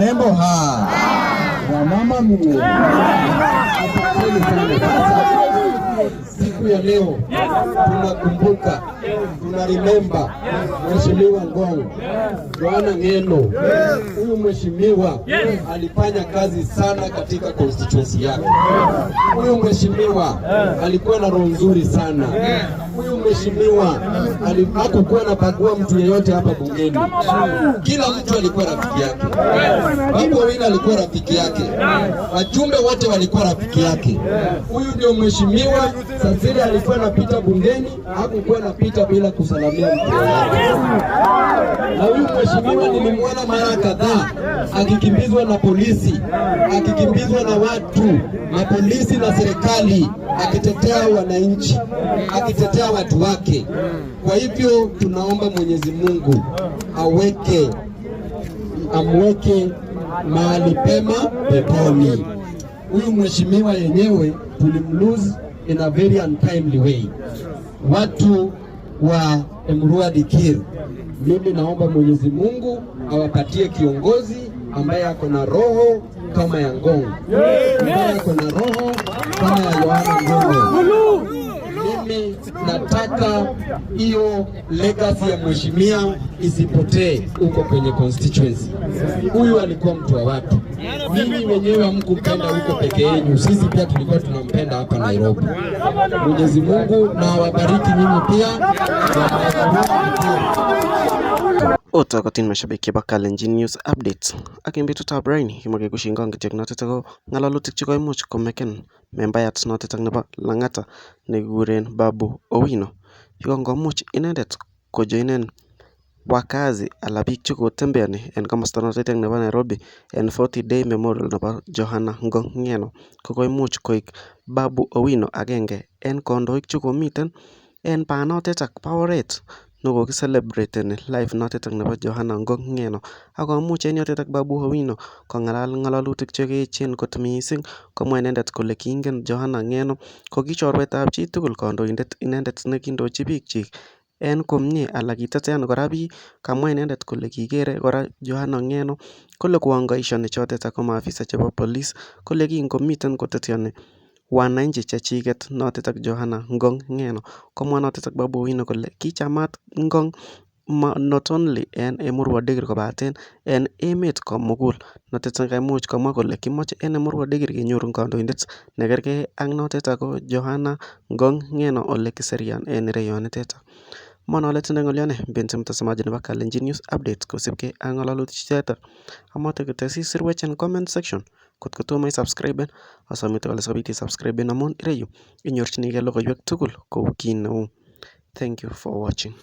Warembo wamama mwe. Siku ya leo tunakumbuka, remember Mheshimiwa Ngong Johanna Ng'eno. Huyu mheshimiwa alifanya kazi sana katika constituency yake. Huyu mheshimiwa alikuwa na roho nzuri sana. Huyu mheshimiwa hakukuwa na bagua mtu yeyote hapa bungeni. Kila mtu alikuwa rafiki yake. Babu Owino alikuwa rafiki yake. Wajumbe wote walikuwa rafiki yake. Huyu ndio mheshimiwa sasa alikuwa anapita bungeni, hakukuwa anapita bila kusalamia mtu. Na huyu mheshimiwa nilimwona mara kadhaa akikimbizwa na polisi, akikimbizwa na watu na polisi na serikali, akitetea wananchi, akitetea watu wake. Kwa hivyo tunaomba Mwenyezi Mungu amweke mahali pema peponi. Huyu mheshimiwa yenyewe tulimlose in a very untimely way. Watu wa Emurua Dikir, mimi naomba Mwenyezi Mungu awapatie kiongozi ambaye ako na roho kama ya Ngong, ambaye ako na roho kama ya Johanna Ngong. Mimi nataka hiyo legacy ya mheshimiwa isipotee huko kwenye constituency. Huyu alikuwa mtu wa watu. Mimi wenyewe hamkumpenda huko peke yenu, sisi pia tulikuwa tunampenda hapa Nairobi. Mwenyezi Mungu na awabariki nyinyi pia. Otokotin mashabiki ba Kalenjin News Updates. Akin betutab raini kimage kushingon kityok notet ako ngalalutik che koimuch komeken membayat notet nebo Lang'ata nekikuren Babu Owino. Yukongomuch inendet kojoinen wakazi ala biik che kotembeani en komosta notet nebo Nairobi en 40-day memorial nebo Johanna Ngong Ng'eno ko koimuch koik Babu Owino agenge en kondoik che komiten en banotet ak baoret nekokiselebreten live notet nebo Johanna Ngong Ng'eno akomuch en yotet ak Babu Owino kong'alal ng'alalutik che keechen kot missing, komwa inendet kole kiingen Johanna Ng'eno ko ki chorwetab chitugul, kandoindet inendet nekindochi biikchik en komie ala kitetean kora biik. Kamwa inendet kole kikere kora Johanna Ng'eno kole koangaishoni chotet ako maafisa chebo police kole kingomiten koteteani wananchi chechiket notet ak Johanna Ngong Ng'eno. Komwa notet ak Babu Owino kole kichamat Ngong not only en Emurua Dikir kobaten en emet komugul. Notet nekaimuch komwa kole kimoche en Emurua Dikir kenyoru kandoindet nekergei ak notet ako Johanna Ngong Ng'eno ole kiserian en ireyonitet. Monole tinde ng'olyone mpenzi mtazamaji nebo Kalenjin News Update kosibgei ak ng'alalutik chutet. Amote kitesyi sirwech en comment section. Kot kotomo isubscriben asomete kole sobit isubscriben amun ireyu inyorchinigei logoiwek tugul kou kit neu. Thank you for watching.